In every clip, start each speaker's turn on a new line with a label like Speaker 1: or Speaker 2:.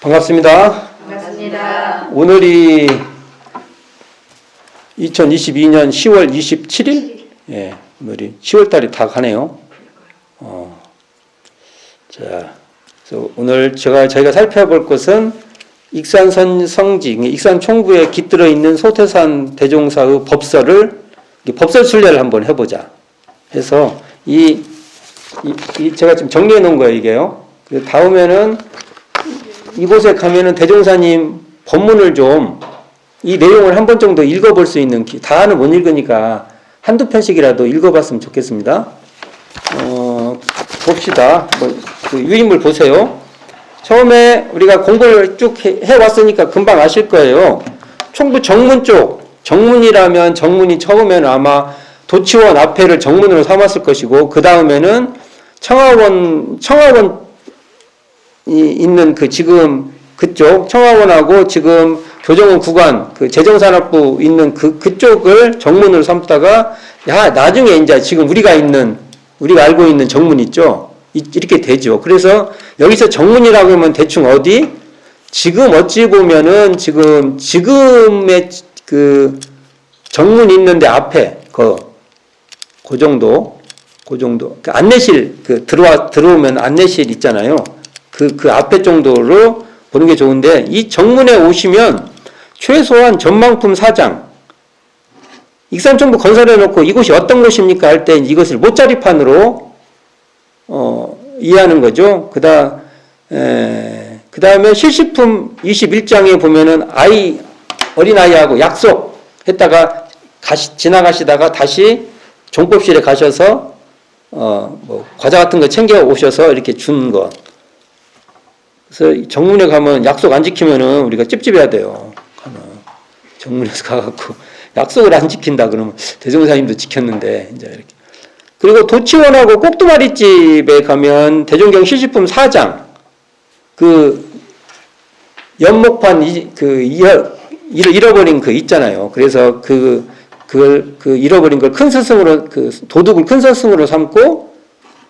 Speaker 1: 반갑습니다.
Speaker 2: 반갑습니다.
Speaker 1: 오늘이 2022년 10월 27일? 예, 오늘이 10월 달이 다 가네요. 자, 그래서 오늘 저희가 살펴볼 것은 익산성지, 익산총부에 깃들어 있는 소태산 대종사의 법설 순례를 한번 해보자. 해서 제가 지금 정리해 놓은 거예요, 이게요. 다음에는 이곳에 가면은 대종사님 법문을 좀 이 내용을 한 번 정도 읽어볼 수 있는, 다는 못 읽으니까 한두 편씩이라도 읽어봤으면 좋겠습니다. 봅시다. 그 유인물 보세요. 처음에 우리가 공부를 쭉 해왔으니까 금방 아실 거예요. 총부 정문 쪽, 정문이라면 정문이 처음에는 아마 도치원 앞에를 정문으로 삼았을 것이고, 그 다음에는 청하원이 있는 지금 그쪽, 청하원하고 지금 교정원 구간, 재정산업부 있는 그쪽을 정문으로 삼다가, 나중에 이제 지금 우리가 알고 있는 정문 있죠? 이렇게 되죠. 그래서 여기서 정문이라고 하면 대충 어디? 지금 어찌 보면은 지금의 정문 있는데 앞에, 그 정도. 안내실, 들어오면 안내실 있잖아요. 그 앞에 정도로 보는 게 좋은데, 이 정문에 오시면 최소한 전망품 4장, 익산총부 건설해 놓고 이곳이 어떤 곳입니까? 할 때 이것을 못자리판으로, 이해하는 거죠. 그 다음에 실시품 21장에 보면은 어린아이하고 약속했다가 지나가시다가 다시 종법실에 가셔서, 과자 같은 거 챙겨 오셔서 이렇게 준 거. 그래서 정문에 가면 약속 안 지키면은 우리가 찝찝해야 돼요. 정문에서 가갖고 약속을 안 지킨다 그러면 대종사님도 지켰는데, 이제 이렇게. 그리고 도치원하고 꼭두마리집에 가면 대종경 실시품 4장, 연목판 잃어버린 있잖아요. 그래서 잃어버린 걸 큰 스승으로, 도둑을 큰 스승으로 삼고,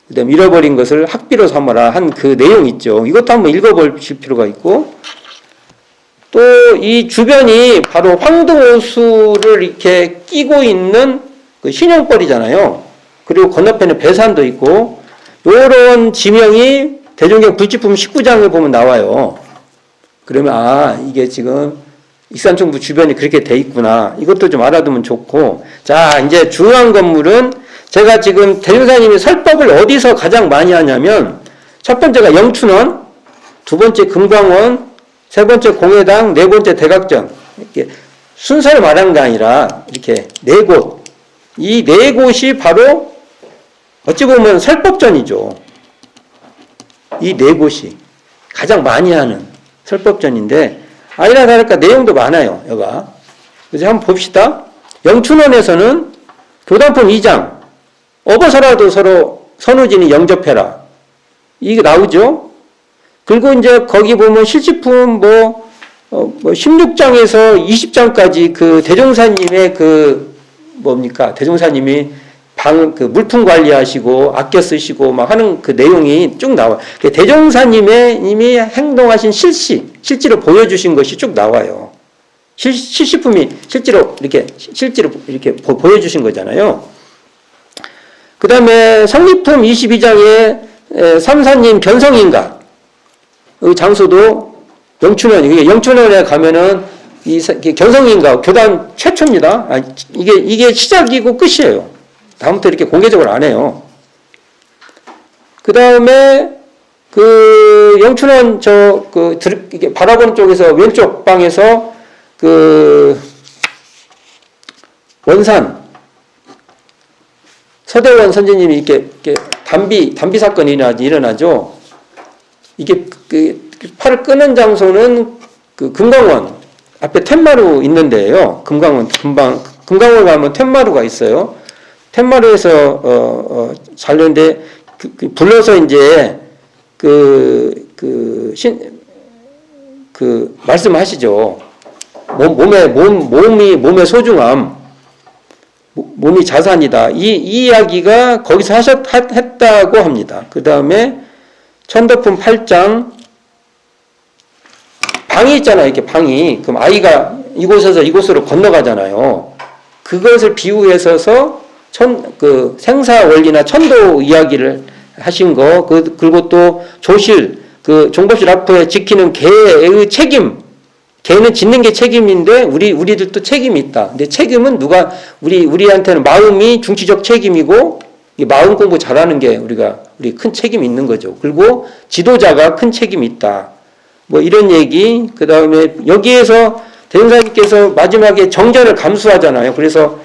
Speaker 1: 그 다음에 잃어버린 것을 학비로 삼아라 한 그 내용 있죠. 이것도 한번 읽어보실 필요가 있고, 또 이 주변이 바로 황등호수를 이렇게 끼고 있는 신용벌이잖아요. 그리고 건너편에 배산도 있고, 요런 지명이 대종경 불지품 19장을 보면 나와요. 그러면 이게 지금 익산총부 주변이 그렇게 돼 있구나. 이것도 좀 알아두면 좋고. 자, 이제 중요한 건물은 제가 지금 대종사님이 설법을 어디서 가장 많이 하냐면, 첫 번째가 영춘원, 두 번째 금강원, 세 번째 공회당, 네 번째 대각전. 이렇게 순서를 말하는 게 아니라 이렇게 네 곳. 이 네 곳이 바로 어찌 보면 설법전이죠. 이 네 곳이 가장 많이 하는 설법전인데, 아니나 다를까 내용도 많아요, 여가. 그래서 한번 봅시다. 영춘원에서는 교단품 2장, 업어서라도 서로 선우진이 영접해라. 이게 나오죠? 그리고 이제 거기 보면 실시품 16장에서 20장까지 대종사님의 대종사님이 물품 관리하시고 아껴 쓰시고 막 하는 그 내용이 쭉 나와. 대종사님이 행동하신 실제로 보여주신 것이 쭉 나와요. 실시품이 실제로 이렇게 보여주신 거잖아요. 그 다음에 성리품 22장에 삼사님 견성인가. 이 장소도 영춘원이, 영춘원에 가면은 견성인가 교단 최초입니다. 이게 시작이고 끝이에요. 다음부터 이렇게 공개적으로 안 해요. 그 다음에 영춘원 이게 바라보는 쪽에서 왼쪽 방에서 원산 서대원 선생님이 이렇게 담비 사건이 일어나죠. 이게 팔을 끄는 장소는 금강원 앞에 텐마루 있는데요. 금강원 가면 텐마루가 있어요. 텐마루에서 살려는데 불러서 이제 말씀하시죠. 몸의 소중함, 몸이 자산이다. 이 이야기가 거기서 했다고 합니다. 그 다음에 천도품 8장 방이 있잖아요. 이렇게 방이. 그럼 아이가 이곳에서 이곳으로 건너가잖아요. 그것을 비유해서서 그 생사 원리나 천도 이야기를 하신 거, 그리고 또 조실, 그 종법실 앞에 지키는 개의 책임, 개는 짓는 게 책임인데 우리들도 책임이 있다. 근데 책임은 우리한테는 마음이 중치적 책임이고 이 마음 공부 잘하는 게 우리 큰 책임이 있는 거죠. 그리고 지도자가 큰 책임이 있다. 뭐 이런 얘기. 그 다음에 여기에서 대종사님께서 마지막에 정전을 감수하잖아요. 그래서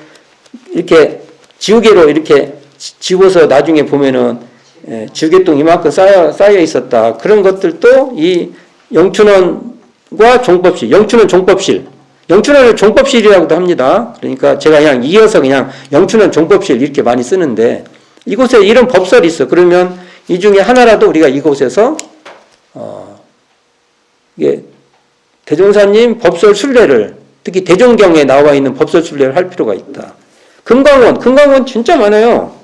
Speaker 1: 이렇게 지우개로 이렇게 지워서 나중에 보면은 지우개똥 이만큼 쌓여 있었다. 그런 것들도 이 영춘원과 종법실, 영춘원 종법실, 영춘원을 종법실이라고도 합니다. 그러니까 제가 그냥 이어서 그냥 영춘원 종법실 이렇게 많이 쓰는데 이곳에 이런 법설이 있어. 그러면 이 중에 하나라도 우리가 이곳에서 이게 대종사님 법설 순례를 특히 대종경에 나와 있는 법설 순례를 할 필요가 있다. 금강원 진짜 많아요.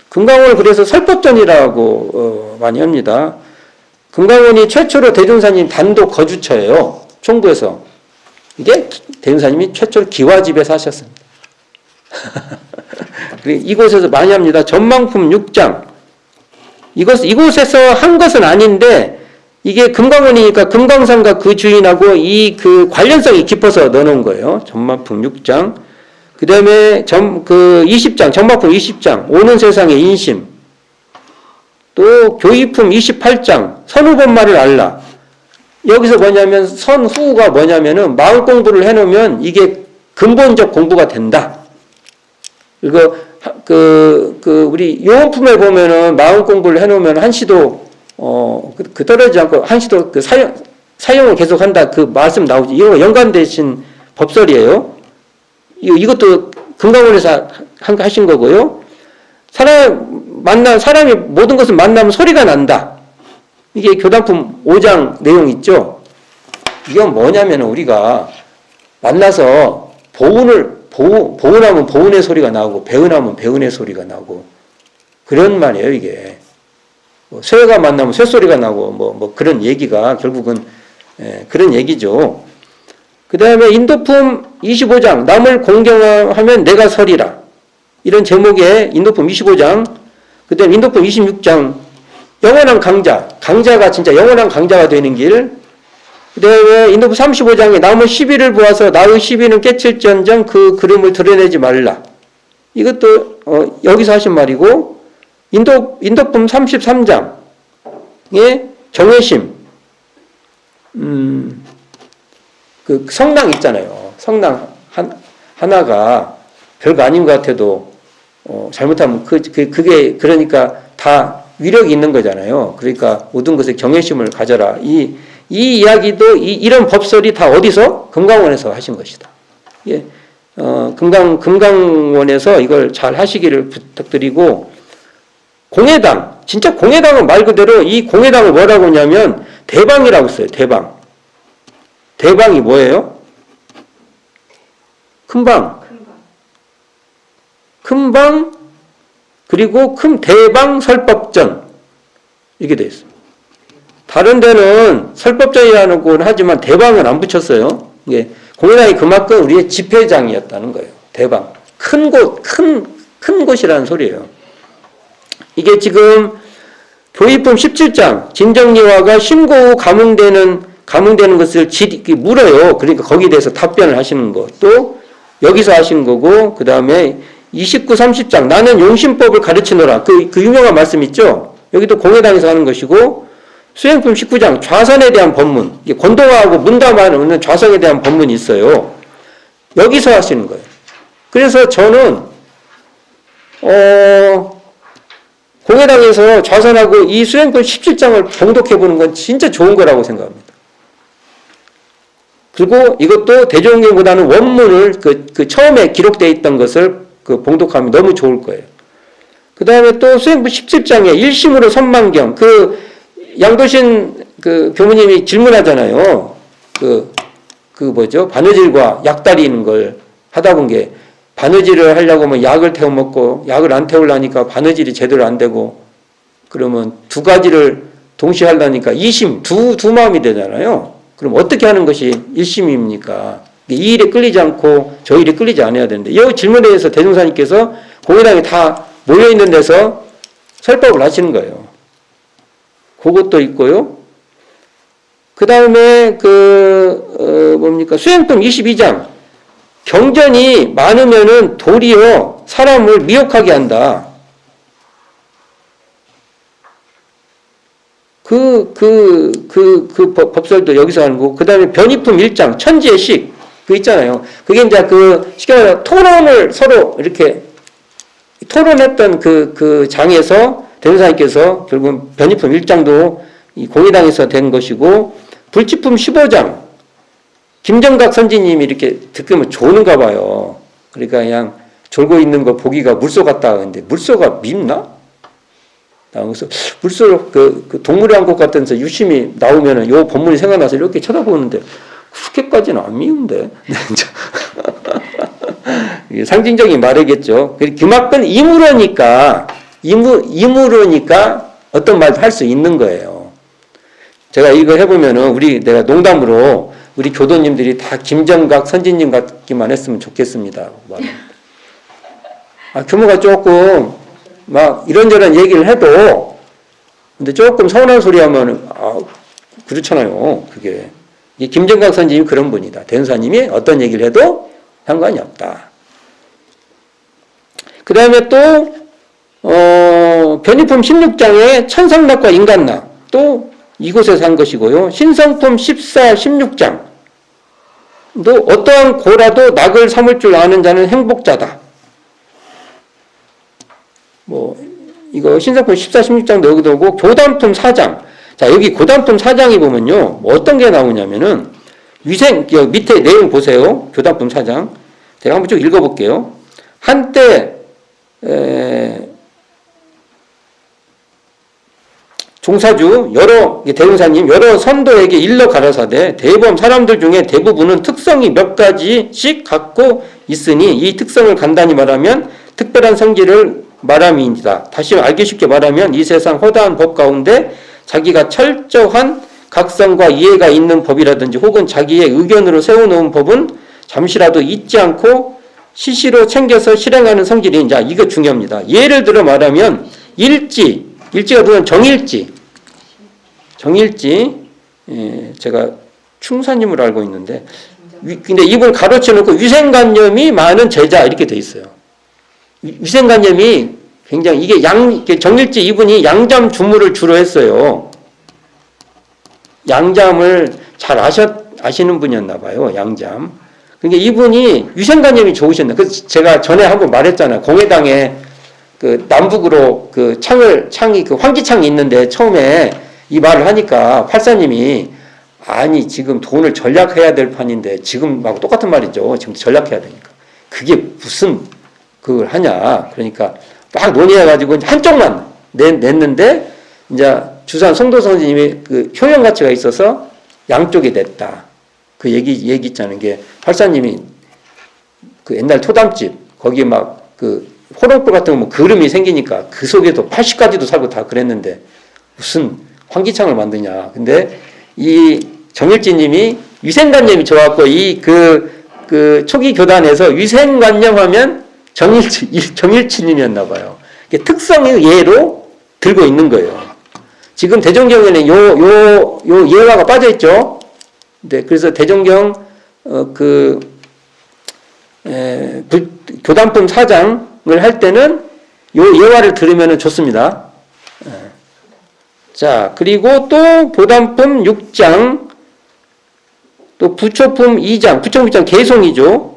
Speaker 1: 금강원을 그래서 설법전이라고 많이 합니다. 금강원이 최초로 대종사님 단독 거주처예요. 총부에서. 이게 대종사님이 최초로 기와집에서 하셨습니다. 이곳에서 많이 합니다. 전망품 6장. 이곳에서 한 것은 아닌데 이게 금강원이니까 금강산과 그 주인하고 그 관련성이 깊어서 넣어놓은 거예요. 전망품 6장. 그 다음에 20장, 전망품 20장, 오는 세상의 인심. 또 교의품 28장, 선후본말을 알라. 여기서 뭐냐면 선후가 뭐냐면은 마음 공부를 해놓으면 이게 근본적 공부가 된다. 그리고 우리 요원품에 보면은 마음 공부를 해놓으면 한시도 떨어지지 않고 한시도 사용을 계속한다. 그 말씀 나오지. 이거 연관되신 법설이에요. 이것도 금강원에서 하신 거고요. 사람이 모든 것을 만나면 소리가 난다. 이게 교단품 5장 내용 있죠. 이건 뭐냐면 우리가 만나서 보은하면 보은의 소리가 나오고 배은하면 배은의 소리가 나오고 그런 말이에요. 이게 쇠가 만나면 쇠소리가 나고 뭐 그런 얘기가 결국은 그런 얘기죠. 그 다음에 인도품 25장 남을 공경하면 내가 서리라. 이런 제목의 인도품 25장. 그 다음에 인도품 26장 영원한 강자가 진짜 영원한 강자가 되는 길. 그 다음에 인도품 35장에 나무 시비를 보아서 나의 시비는 깨칠지언정 그 그름을 드러내지 말라. 이것도 여기서 하신 말이고 인도품 33장에 정회심 그 성당 있잖아요. 성당 하나가 별거 아닌 것 같아도 잘못하면 그게 그러니까 다 위력이 있는 거잖아요. 그러니까 모든 것에 경외심을 가져라. 이 이야기도 이런 법설이 다 어디서? 금강원에서 하신 것이다. 예. 금강원에서 이걸 잘 하시기를 부탁드리고 공회당 진짜 공회당은 말 그대로 이 공회당을 뭐라고 하냐면 대방이라고 써요. 대방이 뭐예요? 큰방 그리고 대방 설법전 이렇게 되어 있습니다. 다른 데는 설법전이라는 건 하지만 대방은 안 붙였어요. 이게 공회당이 그만큼 우리의 집회장이었다는 거예요. 대방 큰 곳이라는 소리예요. 이게 지금 교의품 17장 진정리화가 신고 후 감흥되는 것을 물어요. 그러니까 거기에 대해서 답변을 하시는 거. 또 여기서 하신 거고 그 다음에 29, 30장 나는 용신법을 가르치노라. 그 유명한 말씀 있죠. 여기도 공회당에서 하는 것이고 수행품 19장 좌선에 대한 법문. 권동화하고 문담하는 좌선에 대한 법문이 있어요. 여기서 하시는 거예요. 그래서 저는 공회당에서 좌선하고 이 수행품 17장을 봉독해보는 건 진짜 좋은 거라고 생각합니다. 그리고 이것도 대종경보다는 원문을 그 처음에 기록되어 있던 것을 봉독하면 너무 좋을 거예요. 그 다음에 또 수행품 17장에 일심으로 선망경 양도신 교무님이 질문하잖아요. 바느질과 약 다리는 걸 하다 본 게 바느질을 하려고 하면 약을 태워 먹고 약을 안 태우려니까 바느질이 제대로 안 되고 그러면 두 가지를 동시에 하려니까 이심 두 마음이 되잖아요. 그럼 어떻게 하는 것이 1심입니까? 이 일에 끌리지 않고 저 일에 끌리지 않아야 되는데 이 질문에 대해서 대종사님께서 공회당이 다 모여있는 데서 설법을 하시는 거예요. 그것도 있고요. 그 다음에 수행품 22장. 경전이 많으면은 도리어 사람을 미혹하게 한다. 법설도 여기서 하는 거고, 그 다음에 변이품 1장, 천지의 식, 있잖아요. 그게 이제 쉽게 말하면 토론을 서로 이렇게 토론했던 그 장에서 대종사님께서 결국 변이품 1장도 이 공의당에서 된 것이고, 불치품 15장, 김정각 선지님이 이렇게 듣으면 좋은가 봐요. 그러니까 그냥 졸고 있는 거 보기가 물소 같다 하는데, 물소가 밉나? 그래서 물소 그 동물의 왕국 같은데서 유심히 나오면은 요 본문이 생각나서 이렇게 쳐다보는데 그렇게까지는 안 미운데. 상징적인 말이겠죠. 그만큼 임으로니까 어떤 말도 할 수 있는 거예요. 제가 이거 해보면은 내가 농담으로 우리 교도님들이 다 김정각 선지님 같기만 했으면 좋겠습니다. 규모가 조금 막 이런저런 얘기를 해도 근데 조금 서운한 소리 하면 그렇잖아요. 그게 김정각 선지님이 그런 분이다. 대전사님이 어떤 얘기를 해도 상관이 없다. 그 다음에 또 변이품 16장에 천상낙과 인간낙 또 이곳에서 한 것이고요. 신성품 14, 16장 또 어떠한 고라도 낙을 삼을 줄 아는 자는 행복자다. 이거 신성품 14, 16장도 여기도 오고 교단품 4장. 자, 여기 교단품 4장이 보면요. 어떤 게 나오냐면은 밑에 내용 보세요. 교단품 4장. 제가 한번 쭉 읽어볼게요. 한때 종사주 대종사님 여러 선도에게 일러 가라사대 대범 사람들 중에 대부분은 특성이 몇 가지씩 갖고 있으니 이 특성을 간단히 말하면 특별한 성질을 말함이니라. 다시 알기 쉽게 말하면 이 세상 허다한 법 가운데 자기가 철저한 각성과 이해가 있는 법이라든지 혹은 자기의 의견으로 세워놓은 법은 잠시라도 잊지 않고 시시로 챙겨서 실행하는 성질이 자 이거 중요합니다. 예를 들어 말하면 일지가 누구는 정일지 제가 충사님으로 알고 있는데 근데 이분 가로쳐 놓고 위생관념이 많은 제자 이렇게 돼 있어요. 위생관념이 굉장히 이게 정일지 이분이 양잠 주무를 주로 했어요. 양잠을 잘 아시는 분이었나 봐요. 양잠. 그러니까 이분이 위생관념이 좋으셨나. 그래서 제가 전에 한번 말했잖아요. 공회당에 남북으로 창이 환기창이 있는데 처음에 이 말을 하니까 팔사님이 아니 지금 돈을 절약해야 될 판인데 지금하고 똑같은 말이죠. 지금 절약해야 되니까. 그게 무슨 그걸 하냐. 그러니까 막 논의해가지고 한쪽만 냈는데 이제 주산 송도 선생님이 효용 가치가 있어서 양쪽이 냈다. 그 얘기 있잖아요. 게 팔사님이 옛날 토담집 거기 막 호롱불 같은 거 그름이 생기니까 그 속에도 80가지도 살고 다 그랬는데 무슨 환기창을 만드냐. 근데 이 정일지님이 위생관념이 좋았고 초기 교단에서 위생관념하면 정일지님이었나 봐요. 특성의 예로 들고 있는 거예요. 지금 대종경에는 요 예화가 빠져 있죠. 네, 그래서 대종경 교단품 4장을 할 때는 요 예화를 들으면 좋습니다. 자, 그리고 또 교단품 6장, 또 부처품 2장, 부처품 2장 개송이죠.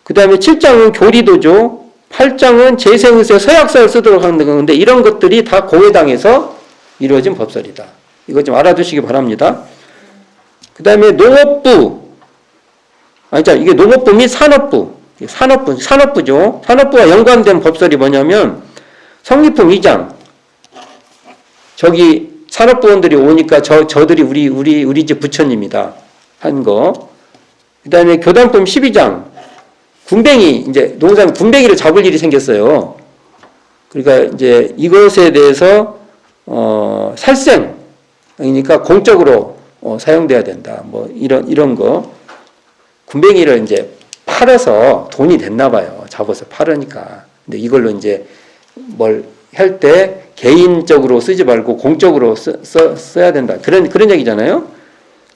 Speaker 1: 그 다음에 7장은 교리도죠. 8장은 재생의세 서약서를 쓰도록 하는 건데 이런 것들이 다 공회당에서 이루어진 법설이다. 이거 좀 알아두시기 바랍니다. 그 다음에 농업부, 이게 농업부 및 산업부죠. 산업부와 연관된 법설이 뭐냐면 성리품 2장. 저기 산업부원들이 오니까 저들이 우리 집 부처님이다 한 거. 그 다음에 교단품 12장. 군뱅이, 이제 농사는 군뱅이를 잡을 일이 생겼어요. 그러니까 이제 이것에 대해서 살생, 그러니까 공적으로 사용돼야 된다. 뭐 이런 거. 군뱅이를 이제 팔아서 돈이 됐나 봐요. 잡아서 팔으니까. 근데 이걸로 이제 뭘 할 때 개인적으로 쓰지 말고 공적으로 써야 된다. 그런 얘기잖아요.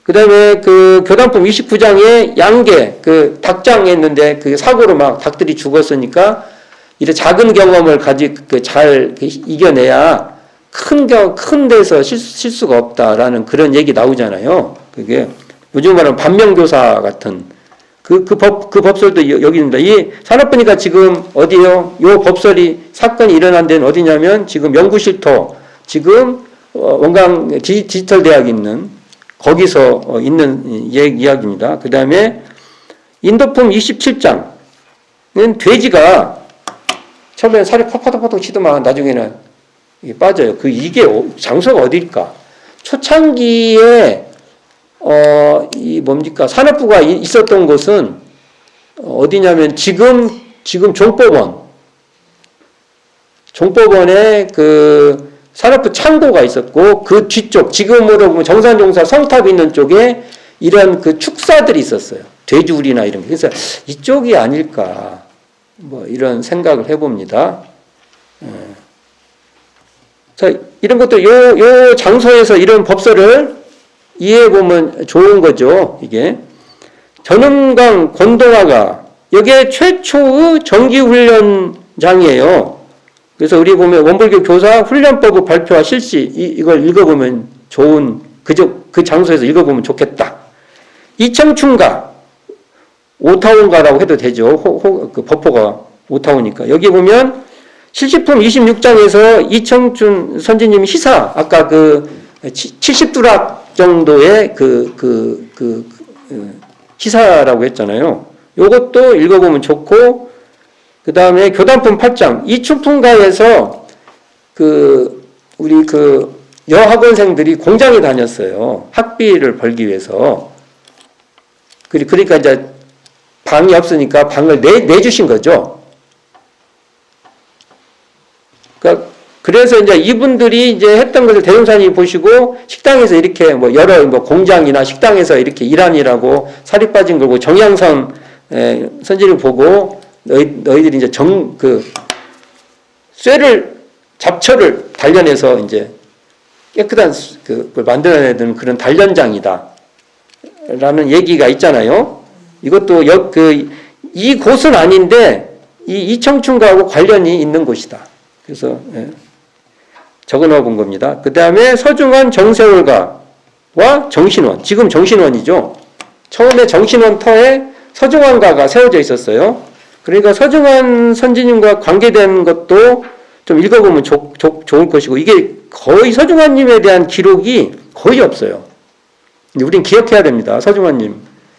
Speaker 1: 그 다음에 그 교단법 29장에 양계, 그 닭장에 있는데 그 사고로 막 닭들이 죽었으니까 이런 작은 경험을 잘 이겨내야 큰 데서 실수가 없다라는 그런 얘기 나오잖아요. 그게 요즘 말하는 반면교사 같은 그 법설도 여기입니다. 이 산업부니까 지금 어디요? 요 법설이 사건이 일어난 데는 어디냐면 지금 연구실토 지금 원광 디지털 대학이 있는 거기서 있는 이야기입니다. 그 다음에 인도품 27장은 돼지가 처음에 살이 퍽퍽퍽 치더만 나중에는 빠져요. 이게 장소가 어디일까? 초창기에 이 뭡니까? 산업부가 있었던 곳은 어디냐면 지금 종법원에 그 산업부 창고가 있었고 그 뒤쪽 지금으로 보면 정산종사 성탑 있는 쪽에 이런 그 축사들이 있었어요. 돼지우리나 이런 게. 그래서 이쪽이 아닐까 뭐 이런 생각을 해봅니다. 자, 이런 것도 요 장소에서 이런 법설을 이해해 보면 좋은 거죠. 이게 전흥강 권동화가 여기에 최초의 정기훈련장이에요. 그래서 우리 보면 원불교 교사 훈련법의 발표와 실시 이걸 읽어보면 좋은 그 장소에서 읽어보면 좋겠다. 이청춘가 오타원가라고 해도 되죠. 그 법포가 오타오니까 여기 보면 실시품 26장에서 이청춘 선지님이 시사 아까 그 70두락 정도의 시사라고 했잖아요. 요것도 읽어보면 좋고, 그 다음에 교단품 8장, 이춘풍가에서 우리 여학원생들이 공장에 다녔어요. 학비를 벌기 위해서. 그러니까 이제 방이 없으니까 방을 내주신 거죠. 그래서 이제 이분들이 이제 했던 것을 대종사님이 보시고 식당에서 이렇게 여러 공장이나 식당에서 이렇게 일하니라고 살이 빠진 거고 정양선 선지를 보고 너희들이 이제 잡초를 단련해서 이제 깨끗한 그걸 만들어내는 그런 단련장이다. 라는 얘기가 있잖아요. 이것도 이 곳은 아닌데 이 이청춘가하고 관련이 있는 곳이다. 그래서 적어 넣어 본 겁니다. 그 다음에 서중환 정세월가와 정신원, 지금 정신원이죠. 처음에 정신원 터에 서중환가가 세워져 있었어요. 그러니까 서중환 선지님과 관계된 것도 좀 읽어보면 좋을 것이고 이게 거의 서중환님에 대한 기록이 거의 없어요. 우린 기억해야 됩니다. 서중환님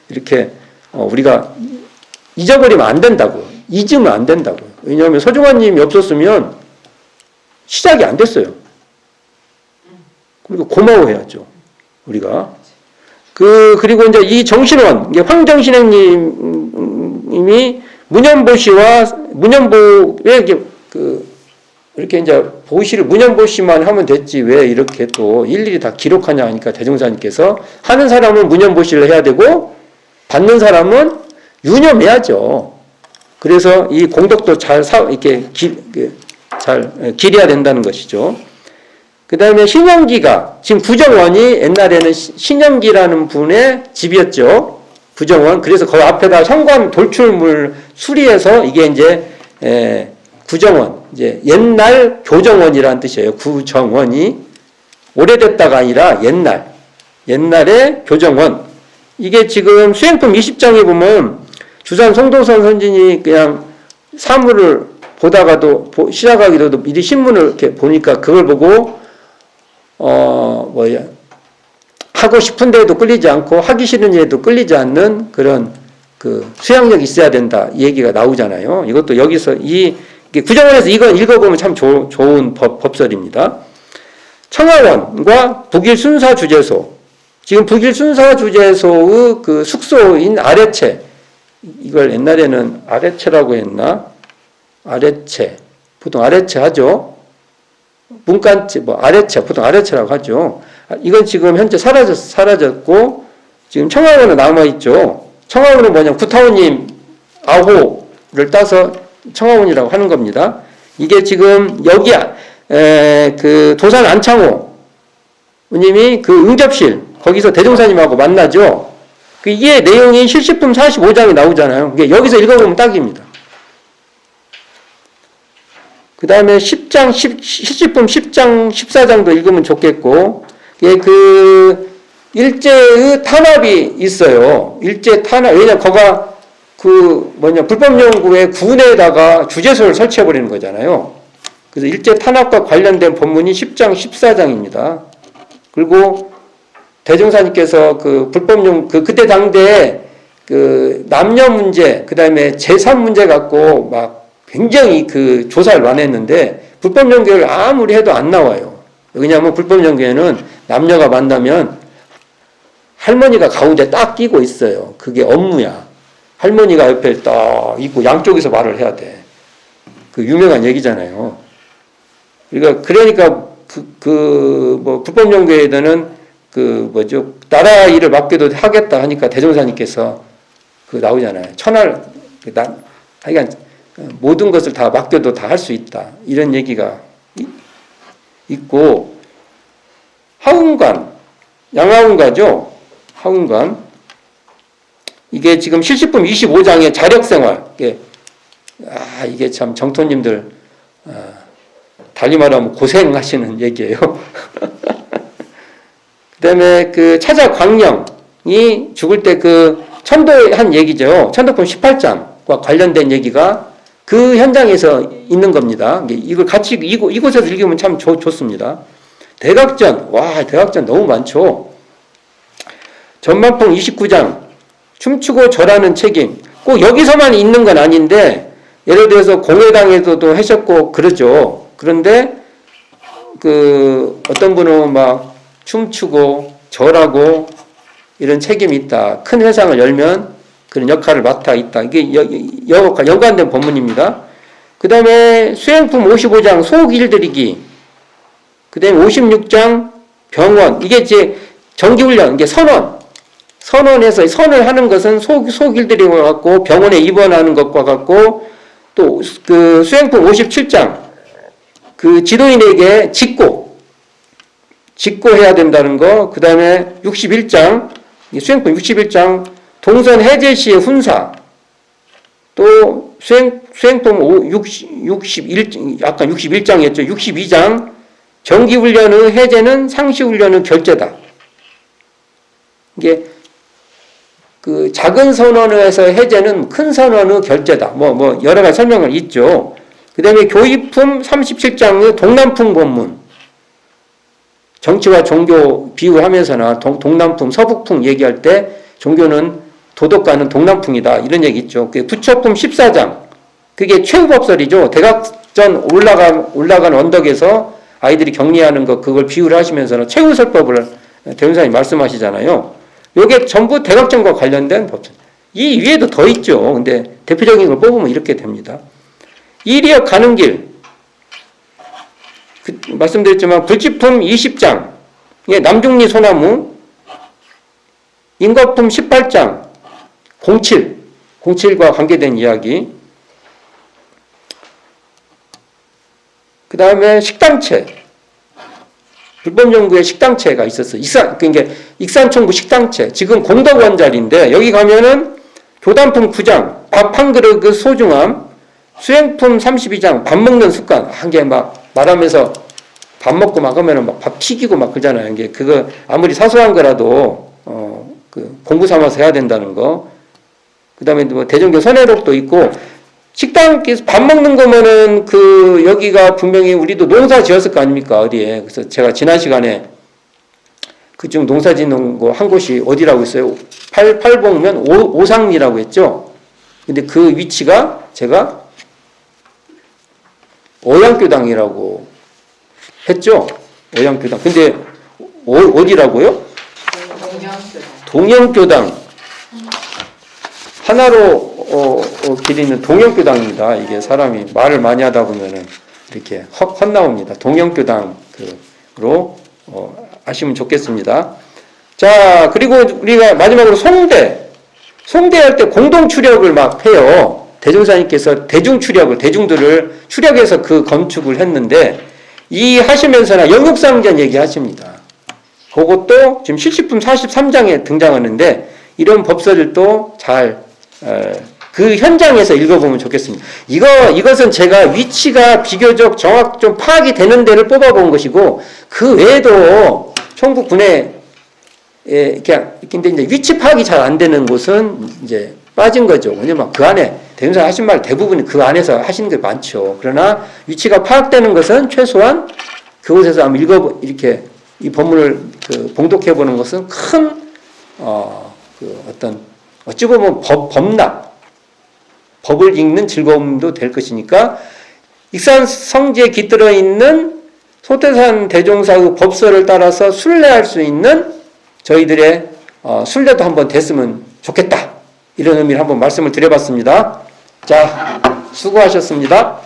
Speaker 1: 이렇게 우리가 잊어버리면 안 된다고, 잊으면 안 된다고. 왜냐하면 서중환님이 없었으면 시작이 안 됐어요. 그리고 고마워해야죠. 우리가. 그리고 이제 이 정신원, 황정신행님이 문현보에 이렇게 이제 보시를 문현보시만 하면 됐지 왜 이렇게 또 일일이 다 기록하냐 하니까 대종사님께서 하는 사람은 문현보시를 해야 되고 받는 사람은 유념해야죠. 그래서 이 공덕도 잘 기려야 된다는 것이죠. 그 다음에 신영기가, 지금 부정원이 옛날에는 신영기라는 분의 집이었죠. 부정원. 그래서 그 앞에다 현관 돌출물 수리해서 이게 이제, 구정원. 이제 옛날 교정원이라는 뜻이에요. 구정원이. 오래됐다가 아니라 옛날에 교정원. 이게 지금 수행품 20장에 보면 주산 송도선 선진이 그냥 사물을 보다가도 시작하기도 미리 신문을 이렇게 보니까 그걸 보고 하고 싶은 데에도 끌리지 않고 하기 싫은 데에도 끌리지 않는 그런 수양력이 있어야 된다 이 얘기가 나오잖아요. 이것도 여기서 구정원에서 이건 읽어보면 참 좋은 법설입니다. 청하원과 북일순사주제소, 지금 북일순사주제소의 숙소인 아래채, 이걸 옛날에는 아래채라고 했나? 아래채, 보통 아래채 하죠. 문간채, 아래채, 보통 아래채라고 하죠. 이건 지금 현재 사라졌고 지금 청하원은 남아있죠. 청하원은 뭐냐, 구타원님 아호를 따서 청하원이라고 하는 겁니다. 이게 지금 여기 그 도산 안창호 님이 그 응접실 거기서 대종사님하고 만나죠. 이게 내용이 실시품 45장이 나오잖아요. 여기서 읽어보면 딱입니다. 그 다음에 10장, 실시품 10장, 14장도 읽으면 좋겠고, 그 일제의 탄압이 있어요. 일제 탄압. 왜냐면 거가 불법연구의 구내에다가 주재소를 설치해버리는 거잖아요. 그래서 일제 탄압과 관련된 본문이 10장, 14장입니다. 그리고 대종사님께서 그 불법연구, 그때 당대에 그 남녀 문제, 그 다음에 재산 문제 갖고 막 굉장히 그 조사를 완했는데 불법연구를 아무리 해도 안 나와요. 왜냐하면 불법연구에는 남녀가 만나면 할머니가 가운데 딱 끼고 있어요. 그게 업무야. 할머니가 옆에 딱 있고 양쪽에서 말을 해야 돼. 그 유명한 얘기잖아요. 그러니까 불법연구에는 나라 일을 맡겨도 하겠다 하니까 대종사님께서 나오잖아요. 하여간 모든 것을 다 맡겨도 다 할 수 있다. 이런 얘기가 있고, 하운관, 양하운가죠? 하운관. 이게 지금 실시품 25장의 자력생활. 이게 참 정토님들, 달리 말하면 고생하시는 얘기예요. 그 다음에 그 차자 광령이 죽을 때 천도한 얘기죠. 천도품 18장과 관련된 얘기가 그 현장에서 있는 겁니다. 이걸 같이 이곳에서 읽으면 참 좋습니다. 대각전, 대각전 너무 많죠. 전만풍 29장, 춤추고 절하는 책임. 꼭 여기서만 있는 건 아닌데, 예를 들어서 공회당에서도 하셨고 그러죠. 그런데 어떤 분은 막 춤추고 절하고 이런 책임이 있다. 큰 회상을 열면 그런 역할을 맡아 있다. 이게 연관된 본문입니다. 그 다음에 수행품 55장 소일 드리기. 그 다음에 56장 병원. 이게 이제 정기훈련, 이게 선원에서 선을 하는 것은 소일 드리고 같고 병원에 입원하는 것과 같고, 또 그 수행품 57장 그 지도인에게 직고해야 된다는 거. 그 다음에 61장, 수행품 61장, 동선 해제 시의 훈사. 또, 수행품 61장이었죠. 62장, 정기훈련의 해제는 상시훈련의 결제다. 이게, 그 작은 선언에서 해제는 큰 선언의 결제다. 여러 가지 설명을 있죠. 그 다음에 교의품 37장의 동남풍 본문. 정치와 종교 비유하면서나 동남풍, 서북풍 얘기할 때 종교는 도덕가는 동남풍이다. 이런 얘기 있죠. 부처품 14장. 그게 최후법설이죠. 대각전 올라간 언덕에서 아이들이 격리하는 것, 그걸 비유를 하시면서는 최후설법을 대원사님 말씀하시잖아요. 이게 전부 대각전과 관련된 법설. 이 위에도 더 있죠. 근데 대표적인 걸 뽑으면 이렇게 됩니다. 이리역 가는 길. 말씀드렸지만 불지품 20장, 남중리 소나무, 인거품 18장, 07과 관계된 이야기. 그 다음에 식당체, 불법연구에 식당체가 있었어요. 그러니까 익산총부 식당체, 지금 공덕원 자리인데 여기 가면은 교단품 9장, 밥 한 그릇의 소중함, 수행품 32장, 밥 먹는 습관. 한 게 막 말하면서 밥 먹고 막 하면은 막 밥 튀기고 막 그러잖아요. 이게 그거 아무리 사소한 거라도 공부 삼아서 해야 된다는 거. 그 다음에 대종교 선해록도 있고, 식당 밥 먹는 거면은 여기가 분명히 우리도 농사 지었을 거 아닙니까? 어디에. 그래서 제가 지난 시간에 그중 농사 짓는 거 한 곳이 어디라고 했어요? 팔봉면 오상리라고 했죠? 근데 그 위치가 제가 오양교당이라고 했죠? 오양교당. 근데 어디라고요? 동영교당. 하나로 길이는 동영교당입니다. 이게 사람이 말을 많이 하다 보면은 이렇게 헛나옵니다. 동영교당으로 아시면 좋겠습니다. 자, 그리고 우리가 마지막으로 송대 할 때 공동 추력을 막 해요. 대종사님께서 대중 추력을, 대중들을 추력해서 그 건축을 했는데, 이 하시면서나 영육상전 얘기하십니다. 그것도 지금 실시품 43장에 등장하는데, 이런 법서들도 잘, 그 현장에서 읽어보면 좋겠습니다. 이것은 제가 위치가 비교적 좀 파악이 되는 데를 뽑아본 것이고, 그 외에도 총국 군에 근데 이제 위치 파악이 잘 안 되는 곳은 이제 빠진 거죠. 왜냐면 그 안에 대명사 하신 말 대부분이 그 안에서 하시는 게 많죠. 그러나 위치가 파악되는 것은 최소한 그곳에서 한번 이렇게 이 본문을 봉독해 보는 것은 큰 어떤 어찌 보면 법을 읽는 즐거움도 될 것이니까 익산 성지에 깃들어 있는 소태산 대종사의 법서를 따라서 순례할 수 있는 저희들의 순례도 한번 됐으면 좋겠다. 이런 의미를 한번 말씀을 드려봤습니다. 자, 수고하셨습니다.